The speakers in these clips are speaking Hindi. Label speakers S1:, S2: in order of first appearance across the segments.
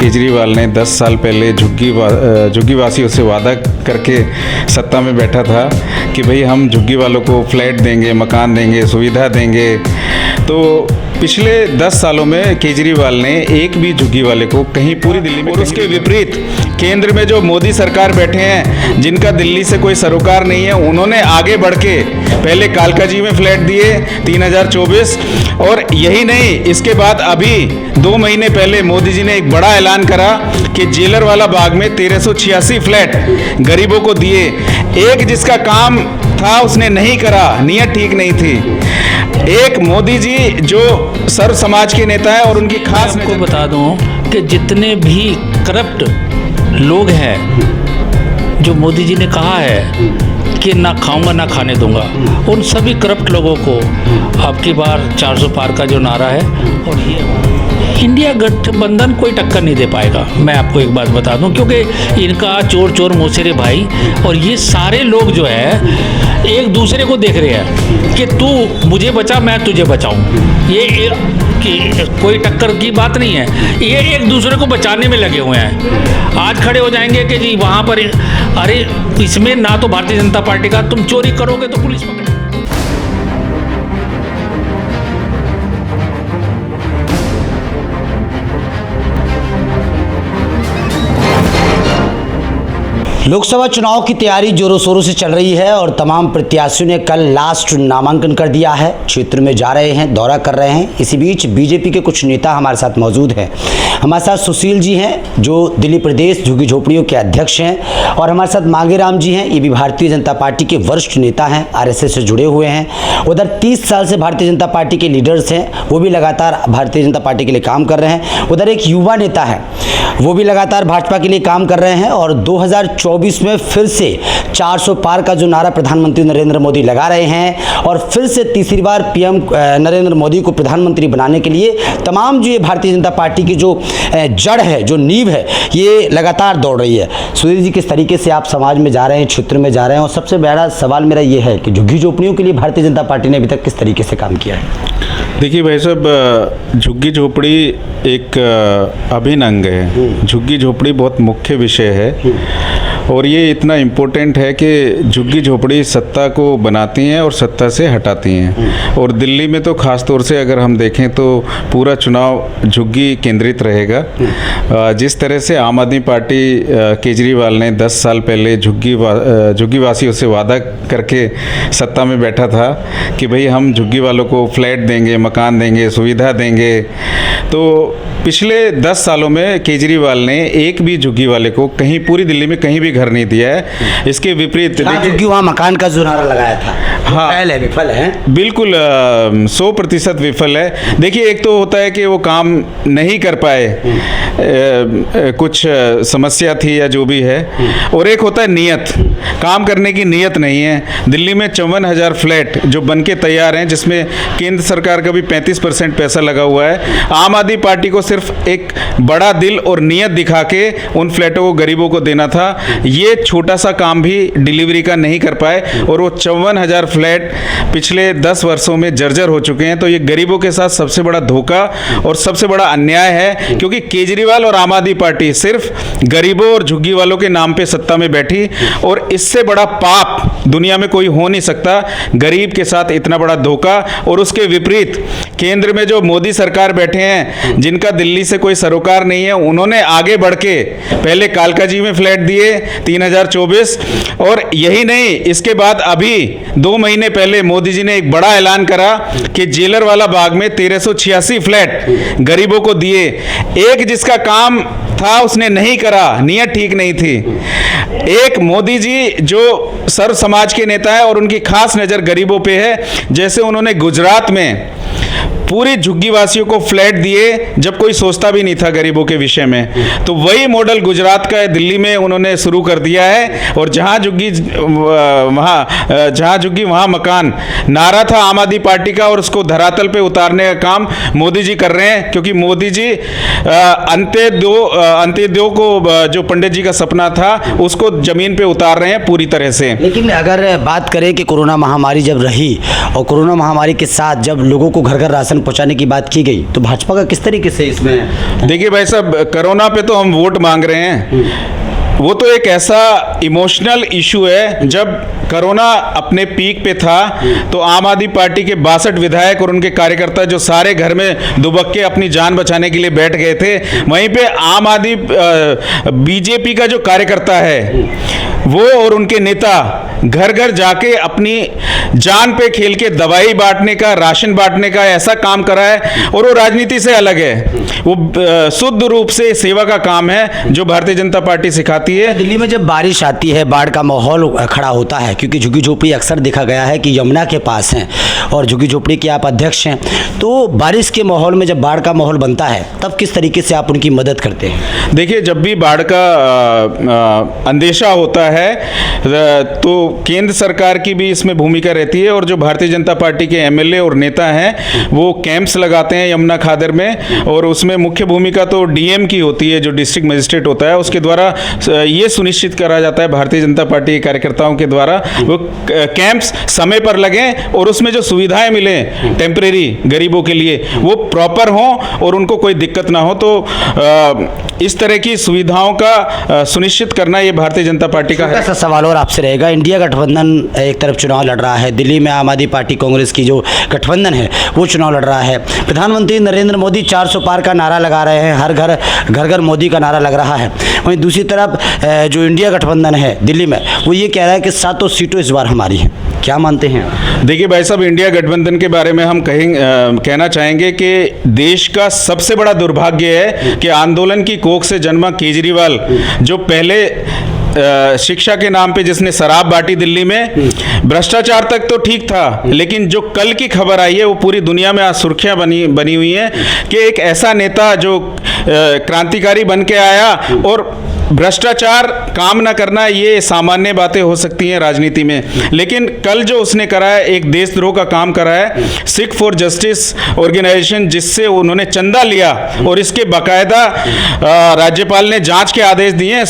S1: केजरीवाल ने 10 साल पहले झुग्गी वासियों से वादा करके सत्ता में बैठा था कि भाई हम झुग्गी वालों को फ्लैट देंगे, मकान देंगे, सुविधा देंगे। तो पिछले 10 सालों में केजरीवाल ने एक भी झुग्गी वाले को कहीं पूरी दिल्ली में, और उसके विपरीत केंद्र में जो मोदी सरकार बैठे हैं, जिनका दिल्ली से कोई सरोकार नहीं है, उन्होंने आगे बढ़ के पहले कालकाजी में फ्लैट दिए 3024, और यही नहीं, इसके बाद अभी 2 महीने पहले मोदी जी ने एक बड़ा ऐलान करा कि जेलर वाला बाग में 1386 फ्लैट गरीबों को दिए। एक जिसका काम था उसने नहीं करा, नीयत ठीक नहीं थी। एक मोदी जी जो सर्व समाज के नेता है और उनकी खास,
S2: आपको बता दूं कि जितने भी करप्ट लोग हैं, जो मोदी जी ने कहा है कि ना खाऊंगा ना खाने दूंगा, उन सभी करप्ट लोगों को अब की बार 400 पार का जो नारा है, और ये इंडिया गठबंधन कोई टक्कर नहीं दे पाएगा। मैं आपको एक बात बता दूं, क्योंकि इनका चोर चोर मोसेरे भाई और ये सारे लोग जो है एक दूसरे को देख रहे हैं कि तू मुझे बचा, मैं तुझे बचाऊं। ये कोई टक्कर की बात नहीं है, ये एक दूसरे को बचाने में लगे हुए हैं। आज खड़े हो जाएंगे कि जी वहाँ पर, अरे इसमें ना तो भारतीय जनता पार्टी का, तुम चोरी करोगे तो पुलिस पकड़ेगी।
S3: लोकसभा चुनाव की तैयारी जोरों शोरों से चल रही है और तमाम प्रत्याशियों ने कल लास्ट नामांकन कर दिया है, क्षेत्र में जा रहे हैं, दौरा कर रहे हैं। इसी बीच बीजेपी के कुछ नेता हमारे साथ मौजूद हैं। हमारे साथ सुशील जी हैं जो दिल्ली प्रदेश झुग्गी झोपड़ियों के अध्यक्ष हैं, और हमारे साथ मांगेराम जी हैं, ये भी भारतीय जनता पार्टी के वरिष्ठ नेता हैं, आरएसएस से जुड़े हुए हैं। उधर 30 साल से भारतीय जनता पार्टी के लीडर्स हैं, वो भी लगातार भारतीय जनता पार्टी के लिए काम कर रहे हैं। उधर एक युवा नेता है, वो भी लगातार भाजपा के लिए काम कर रहे हैं, और 2024 में फिर से 400 पार का जो नारा प्रधानमंत्री नरेंद्र मोदी लगा रहे हैं, और फिर से तीसरी बार पीएम नरेंद्र मोदी को प्रधानमंत्री बनाने के लिए तमाम जो ये भारतीय जनता पार्टी की जो जड़ है, जो नींव है, ये लगातार दौड़ रही है। सुधीर जी, किस तरीके से आप समाज में जा रहे हैं, क्षेत्र में जा रहे हैं, और सबसे बड़ा सवाल मेरा ये है कि झुग्गी झोपड़ियों के लिए भारतीय जनता पार्टी ने अभी तक किस तरीके से काम किया है?
S1: देखिए भाई साहब, झुग्गी झोपड़ी एक अभिन्न अंग है। झुग्गी झोपड़ी बहुत मुख्य विषय है, और ये इतना इम्पोर्टेंट है कि झुग्गी झोपड़ी सत्ता को बनाती हैं और सत्ता से हटाती हैं। और दिल्ली में तो ख़ास तौर से अगर हम देखें तो पूरा चुनाव झुग्गी केंद्रित रहेगा। जिस तरह से आम आदमी पार्टी केजरीवाल ने 10 साल पहले झुग्गी वासियों से वादा करके सत्ता में बैठा था कि भाई हम झुग्गी वालों को फ्लैट देंगे, मकान देंगे, सुविधा देंगे। तो पिछले 10 सालों में केजरीवाल ने एक भी झुग्गी वाले को कहीं पूरी दिल्ली में कहीं भी घर नहीं दिया है। इसके विपरीत
S3: देखिए वहाँ मकान का जो नारा लगाया था,
S1: हाँ,
S3: पहले विफल है,
S1: बिल्कुल 100% विफल है। देखिए, एक तो होता है कि वो काम नहीं कर पाए, कुछ समस्या थी या जो भी है, और एक होता है नीयत, काम करने की नीयत नहीं है। दिल्ली में 54,000 फ्लैट जो बन के तैयार हैं, जिसमें केंद्र सरकार का भी 35% पैसा लगा हुआ है। आम आदमी पार्टी को सिर्फ एक बड़ा दिल और नीयत दिखा के उन फ्लैटों को गरीबों को देना था। ये छोटा सा काम भी डिलीवरी का नहीं कर पाए, और वो 54,000 फ्लैट पिछले 10 वर्षों में जर्जर हो चुके हैं। तो ये गरीबों के साथ सबसे बड़ा धोखा और सबसे बड़ा अन्याय है, क्योंकि केजरीवाल और आम आदमी पार्टी सिर्फ गरीबों और झुग्गी वालों के नाम पे सत्ता में बैठी, और इससे बड़ा पाप दुनिया में कोई हो नहीं सकता, गरीब के साथ इतना बड़ा धोखा। और उसके विपरीत केंद्र में जो मोदी सरकार बैठे हैं, जिनका दिल्ली से कोई सरोकार नहीं है, उन्होंने आगे बढ़ के पहले कालकाजी में फ्लैट दिए 3024, और यही नहीं, इसके बाद अभी 2 महीने पहले मोदी जी ने एक बड़ा ऐलान करा कि जेलर वाला बाग में 1386 फ्लैट गरीबों को दिए। एक जिसका काम था उसने नहीं करा, नीयत ठीक नहीं थी। एक मोदी जी जो सर्व समाज के नेता है और उनकी खास नज़र गरीबों पे है, जैसे उन्होंने गुजरात में पूरी झुग्गी वासियों को फ्लैट दिए जब कोई सोचता भी नहीं था गरीबों के विषय में, तो वही मॉडल गुजरात का दिल्ली में उन्होंने शुरू कर दिया है। और जहां झुग्गी वहां मकान नारा था आम आदमी पार्टी का, और उसको धरातल पे उतारने का काम मोदी जी कर रहे हैं, क्योंकि मोदी जी अंत्योदय को जो पंडित जी का सपना था उसको जमीन पे उतार रहे हैं पूरी तरह से। हैं।
S3: लेकिन अगर बात करें कि कोरोना महामारी जब रही और कोरोना महामारी के साथ जब लोगों को घर घर राशन पहुंचाने की बात की गई तो भाजपा का किस तरीके से इसमें?
S1: देखिए भाई साहब, कोरोना पे तो हम वोट मांग रहे हैं, वो तो एक ऐसा इमोशनल इशू है। जब कोरोना अपने पीक पे था तो आम आदमी पार्टी के 62 विधायक और उनके कार्यकर्ता जो सारे घर में दुबक के अपनी जान बचाने के लिए बैठ गए थे, वहीं पे आम आदमी बीजेपी का जो कार्यकर्ता है वो और उनके नेता घर घर जाके अपनी जान पे खेल के दवाई बांटने का, राशन बांटने का ऐसा काम करा है, और वो राजनीति से अलग है। वो शुद्ध रूप से सेवा का काम है जो भारतीय जनता पार्टी सिखाती है।
S3: दिल्ली में जब बारिश आती है, बाढ़ का माहौल खड़ा होता है, क्योंकि झुग्गी झोपड़ी अक्सर देखा गया है कि यमुना के पास हैं और झुग्गी झोपड़ी के आप अध्यक्ष हैं, तो बारिश के माहौल में जब बाढ़ का माहौल बनता है तब किस तरीके से आप उनकी मदद करते हैं?
S1: देखिए, जब भी बाढ़ का अंदेशा होता है तो केंद्र सरकार की भी इसमें भूमिका रहती है, और जो भारतीय जनता पार्टी के एमएलए और नेता हैं वो कैंप्स लगाते हैं यमुना खादर में, और उसमें मुख्य भूमिका तो डीएम की होती है, जो डिस्ट्रिक्ट मजिस्ट्रेट होता है। उसके द्वारा ये सुनिश्चित करा जाता है भारतीय जनता पार्टी के कार्यकर्ताओं के द्वारा वो कैंप्स समय पर लगें और उसमें जो सुविधाएं मिलें टेम्परेरी गरीबों के लिए वो प्रॉपर हों और उनको कोई दिक्कत ना हो। तो इस तरह की सुविधाओं का सुनिश्चित करना ये भारतीय जनता पार्टी का है।
S3: ऐसा सवाल और आपसे रहेगा, इंडिया गठबंधन एक तरफ चुनाव लड़ रहा है, दिल्ली में आम आदमी पार्टी कांग्रेस की जो गठबंधन है वो चुनाव लड़ रहा है, प्रधानमंत्री नरेंद्र मोदी 400 पार का नारा लगा रहे हैं, हर घर घर घर मोदी का नारा लग रहा है। वहीं दूसरी तरफ जो इंडिया गठबंधन है दिल्ली में वो ये कह रहा है कि 7 सीटों इस बार हमारी हैं। क्या मानते हैं?
S1: देखिए भाई साहब, इंडिया गठबंधन के बारे में हम कहना चाहेंगे कि देश का सबसे बड़ा दुर्भाग्य है कि आंदोलन की कोख से जन्मा केजरीवाल, जो पहले शिक्षा के नाम पे जिसने शराब बांटी दिल्ली में, भ्रष्टाचार तक तो ठीक था, लेकिन जो कल की खबर आई है वो पूरी दुनिया में आज सुर्खियां बनी हुई हैं कि एक ऐसा नेता जो क्रांतिकारी बन के आया, और भ्रष्टाचार काम ना करना ये सामान्य बातें हो सकती हैं राजनीति में, लेकिन कल जो उसने करा है एक देशद्रोह का काम करा है। सिख फॉर जस्टिस ऑर्गेनाइजेशन जिससे उन्होंने चंदा लिया और इसके बाकायदा राज्यपाल ने जांच के आदेश दिए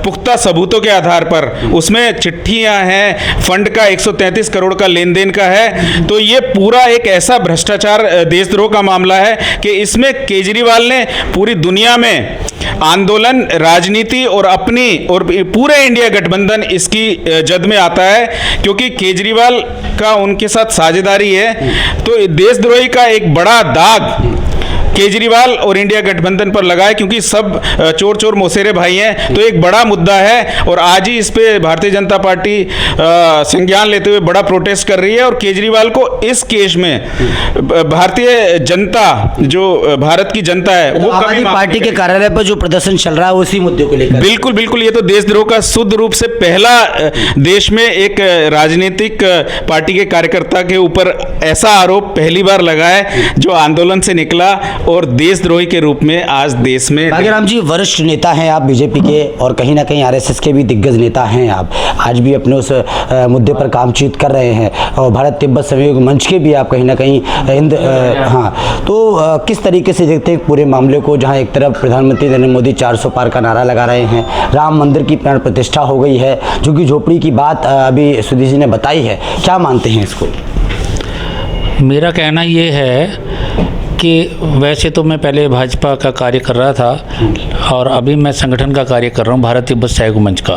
S1: पुख्ता सबूतों के आधार पर, उसमें चिट्ठियां हैं, फंड का 133 करोड़ का लेन देन का है। तो ये पूरा एक ऐसा भ्रष्टाचार देशद्रोह का मामला है कि इसमें केजरीवाल ने पूरी दुनिया में आंदोलन, राजनीति और अपनी और पूरे इंडिया गठबंधन इसकी जद में आता है, क्योंकि केजरीवाल का उनके साथ साझेदारी है। तो देशद्रोही का एक बड़ा दाग केजरीवाल और इंडिया गठबंधन पर लगा है, क्योंकि सब चोर चोर मौसेरे भाई हैं। तो एक बड़ा मुद्दा है और आज ही इस पे भारतीय जनता पार्टी संज्ञान लेते हुए बड़ा प्रोटेस्ट कर रही है, और केजरीवाल को इस केस में भारतीय जनता, जो भारत की जनता है, वो
S3: आम आदमी पार्टी के कार्यालय पर जो प्रदर्शन चल रहा है उसी मुद्दे को लेकर।
S1: बिल्कुल बिल्कुल, ये तो देशद्रोह का शुद्ध रूप से पहला देश में एक राजनीतिक पार्टी के कार्यकर्ता के ऊपर ऐसा आरोप पहली बार लगा है जो आंदोलन से निकला और देशद्रोही के रूप में आज देश में।
S3: भाग्यराम जी, वरिष्ठ नेता हैं आप बीजेपी के और कहीं ना कहीं आरएसएस के भी दिग्गज नेता हैं आप, आज भी अपने उस मुद्दे पर कामचीत कर रहे हैं, और भारत तिब्बत सहयोग मंच के भी आप कहीं ना कहीं हाँ, तो किस तरीके से देखते हैं पूरे मामले को, जहां एक तरफ प्रधानमंत्री नरेंद्र मोदी 400 पार का नारा लगा रहे हैं, राम मंदिर की प्राण प्रतिष्ठा हो गई है, झुग्गी झोपड़ी की बात अभी सुधीर जी ने बताई है, क्या मानते हैं इसको?
S2: मेरा कहना ये है कि वैसे तो मैं पहले भाजपा का कार्य कर रहा था और अभी मैं संगठन का कार्य कर रहा हूँ, भारत तिब्बत सहयोग मंच का।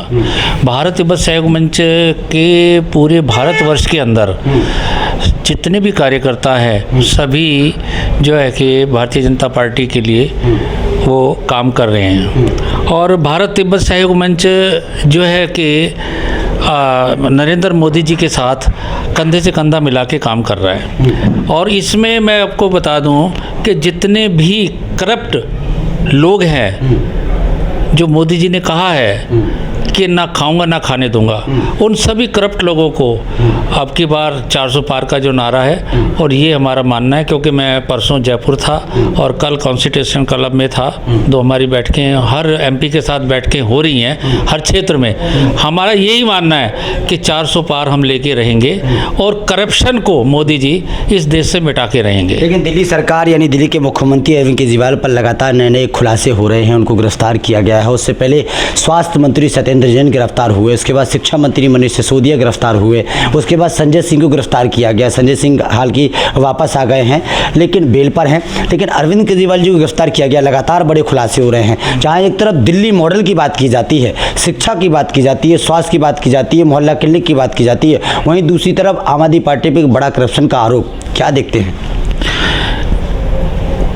S2: भारत तिब्बत सहयोग मंच के पूरे भारतवर्ष के अंदर जितने भी कार्यकर्ता हैं सभी जो है कि भारतीय जनता पार्टी के लिए वो काम कर रहे हैं, और भारत तिब्बत सहयोग मंच जो है कि नरेंद्र मोदी जी के साथ कंधे से कंधा मिला के काम कर रहा है। और इसमें मैं आपको बता दूं कि जितने भी करप्ट लोग हैं, जो मोदी जी ने कहा है कि ना खाऊंगा ना खाने दूंगा, उन सभी करप्ट लोगों को अब की बार 400 पार का जो नारा है, और ये हमारा मानना है, क्योंकि मैं परसों जयपुर था और कल कॉन्स्टिट्यूशन क्लब में था, दो हमारी बैठकें हर एमपी के साथ बैठकें हो रही हैं हर क्षेत्र में। हमारा यही मानना है कि 400 पार हम लेके रहेंगे और करप्शन को मोदी जी इस देश से मिटा के रहेंगे।
S3: लेकिन दिल्ली सरकार यानी दिल्ली के मुख्यमंत्री अरविंद केजरीवाल पर लगातार नए नए खुलासे हो रहे हैं, उनको गिरफ्तार किया गया है। उससे पहले स्वास्थ्य मंत्री सत्येंद्र राजेंद्र जैन गिरफ्तार हुए, उसके बाद शिक्षा मंत्री मनीष सिसोदिया गिरफ्तार हुए, उसके बाद संजय सिंह को गिरफ्तार किया गया। संजय सिंह हाल की वापस आ गए हैं लेकिन बेल पर हैं। लेकिन अरविंद केजरीवाल जी को गिरफ्तार किया गया, लगातार बड़े खुलासे हो रहे हैं। जहाँ एक तरफ दिल्ली मॉडल की बात की जाती है, शिक्षा की बात की जाती है, स्वास्थ्य की बात की जाती है, मोहल्ला क्लिनिक की बात की जाती है, वहीं दूसरी तरफ आम आदमी पार्टी पर बड़ा करप्शन का आरोप, क्या देखते हैं?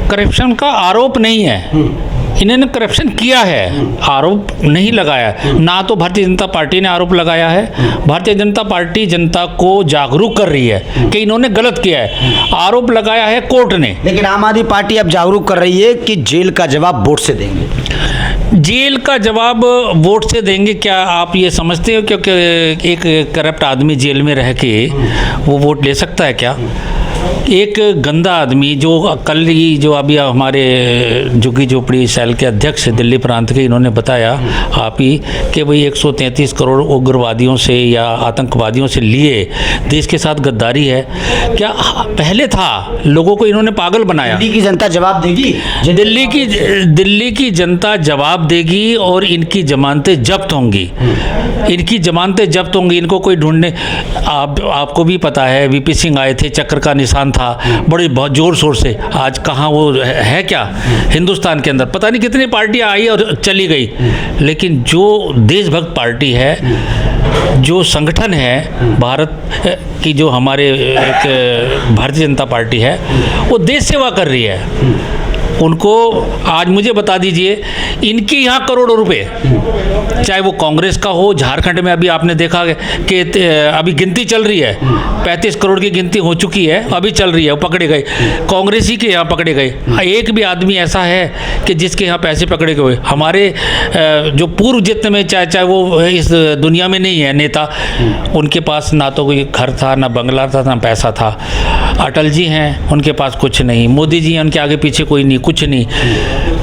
S2: करप्शन का आरोप नहीं है, इन्होंने करप्शन किया है, आरोप नहीं लगाया। ना तो भारतीय जनता पार्टी ने आरोप लगाया है, भारतीय जनता पार्टी जनता को जागरूक कर रही है कि इन्होंने गलत किया है, आरोप लगाया है कोर्ट ने।
S3: लेकिन आम आदमी पार्टी अब जागरूक कर रही है कि जेल का जवाब वोट से देंगे।
S2: जेल का जवाब वोट से देंगे, क्या आप ये समझते हो? क्योंकि एक करप्ट आदमी जेल में रह के वो वोट ले सकता है क्या? एक गंदा आदमी जो कल ही जो अभी हमारे झुग्गी झोपड़ी सेल के अध्यक्ष दिल्ली प्रांत के, इन्होंने बताया आप ही कि भाई 133 करोड़ उग्रवादियों से या आतंकवादियों से लिए, देश के साथ गद्दारी है। क्या पहले था? लोगों को इन्होंने पागल बनाया।
S3: दिल्ली की जनता जवाब देगी,
S2: दिल्ली की जनता जवाब देगी और इनकी जमानतें जब्त होंगी, इनकी जमानतें जब्त होंगी। इनको कोई ढूंढने, आपको भी पता है वीपी सिंह आए थे, चक्कर का निशान था, बड़ी बहुत जोर शोर से। आज कहाँ वो है क्या हिंदुस्तान के अंदर? पता नहीं कितनी पार्टियां आई और चली गई, लेकिन जो देशभक्त पार्टी है, जो संगठन है भारत की, जो हमारे भारतीय जनता पार्टी है, वो देश सेवा कर रही है। उनको आज मुझे बता दीजिए, इनके यहाँ करोड़ों रुपए, चाहे वो कांग्रेस का हो, झारखंड में अभी आपने देखा कि अभी गिनती चल रही है, 35 करोड़ की गिनती हो चुकी है, अभी चल रही है, वो पकड़े गए, कांग्रेसी के यहाँ पकड़े गए। एक भी आदमी ऐसा है कि जिसके यहाँ पैसे पकड़े गए? हमारे जो पूर्व जितने में, चाहे वो इस दुनिया में नहीं है नेता, उनके पास ना तो कोई घर था, ना बंगला था, ना पैसा था। अटल जी हैं, उनके पास कुछ नहीं। मोदी जी हैं, उनके आगे पीछे कोई नहीं, कुछ नहीं।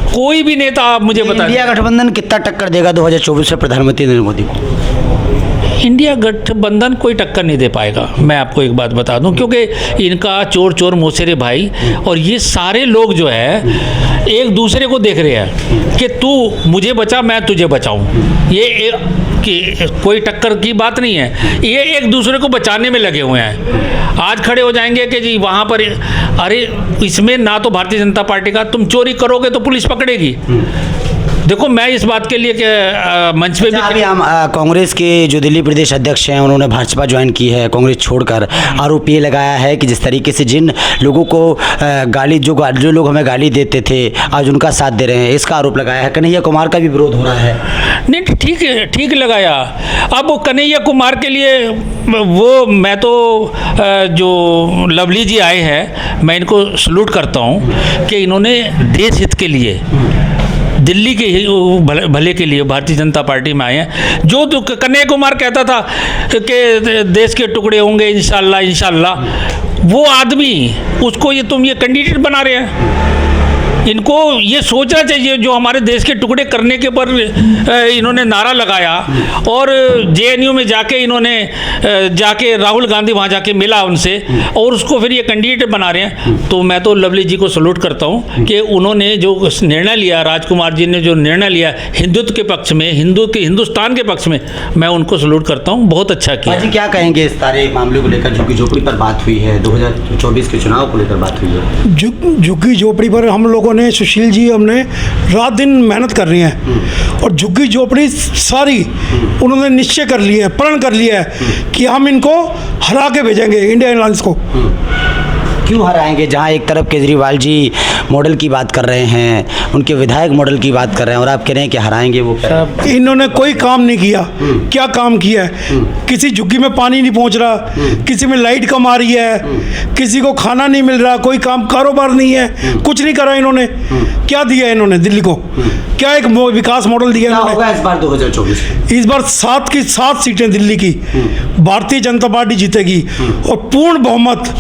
S2: कोई भी नेता आप मुझे बताइए।
S3: इंडिया गठबंधन कितना टक्कर देगा 2024 में प्रधानमंत्री नरेंद्र मोदी को?
S2: इंडिया गठबंधन कोई टक्कर नहीं दे पाएगा, मैं आपको एक बात बता दूं, क्योंकि इनका चोर चोर मौसेरे भाई और ये सारे लोग जो है एक दूसरे को देख रहे हैं कि तू मुझे बचा, मैं तुझे बचाऊं। ये कि कोई टक्कर की बात नहीं है, ये एक दूसरे को बचाने में लगे हुए हैं। आज खड़े हो जाएंगे कि जी वहाँ पर, अरे इसमें ना तो भारतीय जनता पार्टी का, तुम चोरी करोगे तो पुलिस पकड़ेगी। देखो, मैं इस बात के लिए कि मंच पे भी
S3: अभी हम कांग्रेस के जो दिल्ली प्रदेश अध्यक्ष हैं, उन्होंने भाजपा ज्वाइन की है कांग्रेस छोड़कर। आरोप ये लगाया है कि जिस तरीके से जिन लोगों को गाली, जो लोग हमें गाली देते थे, आज उनका साथ दे रहे हैं, इसका आरोप लगाया है। कन्हैया कुमार का भी विरोध हो रहा है।
S2: नहीं, ठीक है, ठीक लगाया। अब वो कन्हैया कुमार के लिए वो, मैं तो जो लवली जी आए हैं, मैं इनको सलूट करता हूँ कि इन्होंने देश हित के लिए, दिल्ली के भले के लिए भारतीय जनता पार्टी में आए हैं। जो तो कन्हैया कुमार कहता था कि देश के टुकड़े होंगे इंशाल्लाह इंशाल्लाह, वो आदमी, उसको ये तुम ये कैंडिडेट बना रहे हैं। इनको ये सोचना चाहिए, जो हमारे देश के टुकड़े करने के पर इन्होंने नारा लगाया और जेएनयू में जाके इन्होंने जाके राहुल गांधी वहाँ जाके मिला उनसे और उसको फिर ये कैंडिडेट बना रहे हैं। तो मैं तो लवली जी को सलूट करता हूँ कि उन्होंने जो निर्णय लिया, राजकुमार जी ने जो निर्णय लिया हिंदुत्व के पक्ष में, हिंदुस्तान के पक्ष में, मैं उनको सलूट करता हूँ। बहुत अच्छा किया।
S3: जी, क्या कहेंगे इस सारे मामले को लेकर? झुग्गी झोपड़ी पर बात हुई है, 2024 के चुनाव को लेकर बात हुई है।
S4: झुग्गी झोपड़ी पर हम लोगों ने, सुशील जी, हमने रात दिन मेहनत कर रही हैं और झुग्गी झोपड़ी सारी उन्होंने निश्चय कर लिया है, प्रण कर लिया है कि हम इनको हरा के भेजेंगे इंडिया अलायंस को।
S3: क्यों हराएंगे? जहां एक तरफ केजरीवाल जी मॉडल की बात कर रहे हैं, उनके विधायक मॉडल की बात कर रहे हैं, और आप कह रहे हैं कि हराएंगे वो।
S4: इन्होंने कोई काम नहीं किया। क्या काम किया है? किसी झुग्गी में पानी नहीं पहुंच रहा, किसी में लाइट कम आ रही है, किसी को खाना नहीं मिल रहा, कोई काम कारोबार नहीं है, कुछ नहीं करा इन्होंने। क्या दिया इन्होंने दिल्ली को? क्या एक विकास मॉडल दिया इन्होंने?
S3: इस बार 2024
S4: इस बार 7 की 7 सीटें दिल्ली की भारतीय जनता पार्टी जीतेगी और पूर्ण बहुमत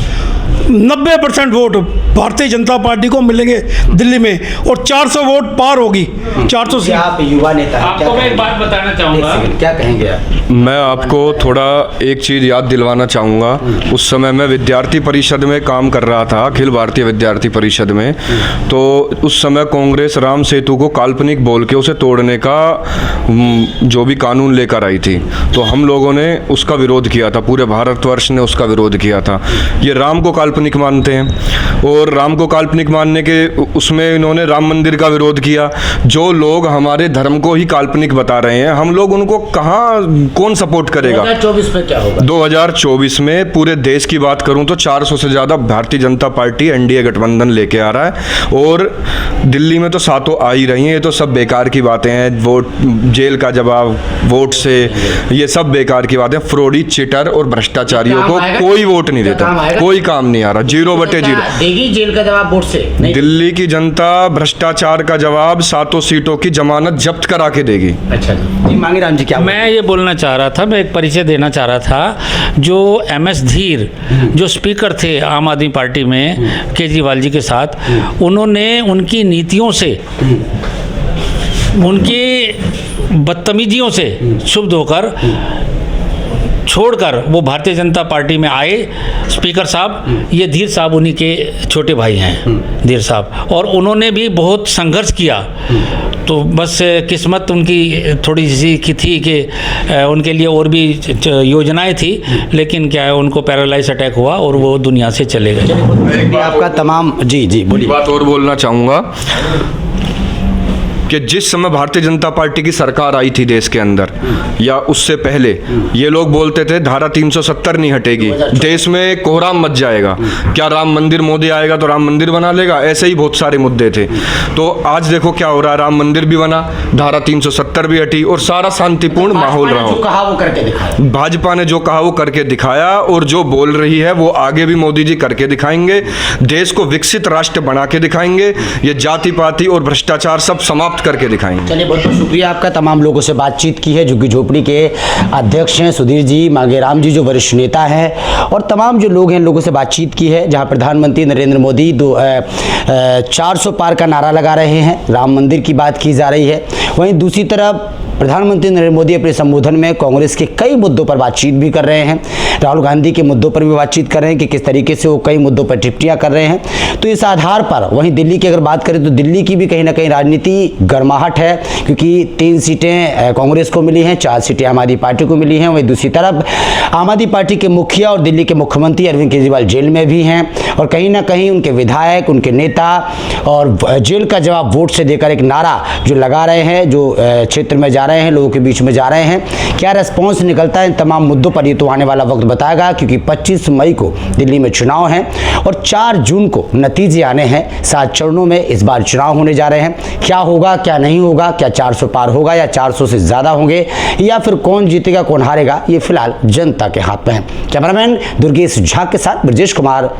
S4: 90% वोट भारतीय जनता पार्टी को मिलेंगे दिल्ली में, और 400 वोट पार होगी, 400 से।
S3: आप युवा नेता हैं,
S2: आपको मैं एक बात बताना चाहूँगा।
S3: क्या कहेंगे आप?
S5: मैं आपको थोड़ा एक चीज़ याद दिलवाना चाहूँगा। उस समय मैं विद्यार्थी परिषद में काम कर रहा था, अखिल भारतीय विद्यार्थी परिषद में। तो उस समय कांग्रेस राम सेतु को काल्पनिक बोल के उसे तोड़ने का जो भी कानून लेकर आई थी, तो हम लोगों ने उसका विरोध किया था, पूरे भारतवर्ष ने उसका विरोध किया था। ये राम को काल्पनिक मानते हैं, और राम को काल्पनिक मानने के उसमें इन्होंने राम मंदिर का विरोध किया। जो लोग हमारे धर्म को ही काल्पनिक बता रहे हैं, हम लोग उनको कौन सपोर्ट करेगा?
S3: 2024 में क्या होगा?
S5: 2024 में पूरे देश की बात करूं तो 400 से ज़्यादा भारतीय जनता पार्टी एनडीए गठबंधन लेके आ रहा है, और दिल्ली में तो सातों आ ही रही हैं। ये तो सब बेकार की बातें हैं, वोट जेल का जवाब वोट से, ये सब बेकार की बातें। फ्रॉडी, चिटर और भ्रष्टाचारियों को कोई वोट नहीं देता, कोई काम नहीं आ रहा। 0/0
S3: देगी जेल का जवाब वोट से नहीं?
S5: दिल्ली की जनता भ्रष्टाचार का जवाब 7 सीटों की जमानत जब्त करा के देगी।
S3: अच्छा जी, मांगेराम जी क्या?
S2: मैं ये बोलना चाह रहा था, मैं एक परिचय देना चाह रहा था। जो MS धीर जो स्पीकर थे आम आदमी पार्टी में केजरीवाल जी के साथ, उन्होंने उनकी नीतियों से, उनकी बदतमीजियों से क्षुब्ध होकर छोड़कर वो भारतीय जनता पार्टी में आए स्पीकर साहब। ये धीर साहब उन्हीं के छोटे भाई हैं, धीर साहब, और उन्होंने भी बहुत संघर्ष किया। तो बस किस्मत उनकी थोड़ी सी की थी कि उनके लिए और भी योजनाएं थी, लेकिन क्या है, उनको पैरालाइज अटैक हुआ और वो दुनिया से चले गए।
S3: आपका तमाम जी बोलिए।
S5: बात और बोलना चाहूँगा कि जिस समय भारतीय जनता पार्टी की सरकार आई थी देश के अंदर, या उससे पहले, ये लोग बोलते थे धारा 370 नहीं हटेगी, देश में कोहराम मच जाएगा, क्या राम मंदिर मोदी आएगा तो राम मंदिर बना लेगा, ऐसे ही बहुत सारे मुद्दे थे। तो आज देखो क्या हो रहा है, राम मंदिर भी बना, धारा 370 भी हटी, और सारा शांतिपूर्ण माहौल रहा।
S3: जो कहा वो करके दिखाया,
S5: भाजपा ने जो कहा वो करके दिखाया, और जो बोल रही है वो आगे भी मोदी जी करके दिखाएंगे। देश को विकसित राष्ट्र बना के दिखाएंगे, ये जाति पाति और भ्रष्टाचार सब समाप्त करके दिखाएंगे।
S3: चलिए, बहुत बहुत शुक्रिया आपका। तमाम लोगों से बातचीत की है। झुग्गी झोपड़ी के अध्यक्ष हैं सुधीर जी, मांगेराम जी जो वरिष्ठ नेता हैं, और तमाम जो लोग हैं, लोगों से बातचीत की है। जहां प्रधानमंत्री नरेंद्र मोदी 400 पार का नारा लगा रहे हैं, राम मंदिर की बात की जा रही है। वहीं दूसरी तरफ प्रधानमंत्री नरेंद्र मोदी अपने संबोधन में कांग्रेस के कई मुद्दों पर बातचीत भी कर रहे हैं, राहुल गांधी के मुद्दों पर भी बातचीत कर रहे हैं कि किस तरीके से वो कई मुद्दों पर टिप्पणियां कर रहे हैं। तो इस आधार पर वहीं दिल्ली की अगर बात करें तो दिल्ली की भी कहीं ना कहीं राजनीति गर्माहट है, क्योंकि 3 सीटें कांग्रेस को मिली हैं, 4 सीटें आम आदमी पार्टी को मिली हैं। वहीं दूसरी तरफ आम आदमी पार्टी के मुखिया और दिल्ली के मुख्यमंत्री अरविंद केजरीवाल जेल में भी हैं, और कहीं ना कहीं उनके विधायक, उनके नेता और जेल का जवाब वोट से देकर एक नारा जो लगा रहे हैं, जो क्षेत्र में जा रहे हैं, लोगों के बीच में जा रहे हैं। क्या रेस्पॉन्स निकलता है इन तमाम मुद्दों पर, ये तो आने वाला वक्त बताएगा, क्योंकि 25 मई को दिल्ली में चुनाव हैं और 4 जून को नतीजे आने हैं। 7 चरणों में इस बार चुनाव होने जा रहे हैं। क्या होगा, क्या नहीं होगा, क्या 400 पार होगा या 400 से ज़्यादा होंगे, या फिर कौन जीतेगा कौन हारेगा, ये फिलहाल जनता के हाथ में है। कैमरामैन दुर्गेश झा के साथ ब्रजेश कुमार।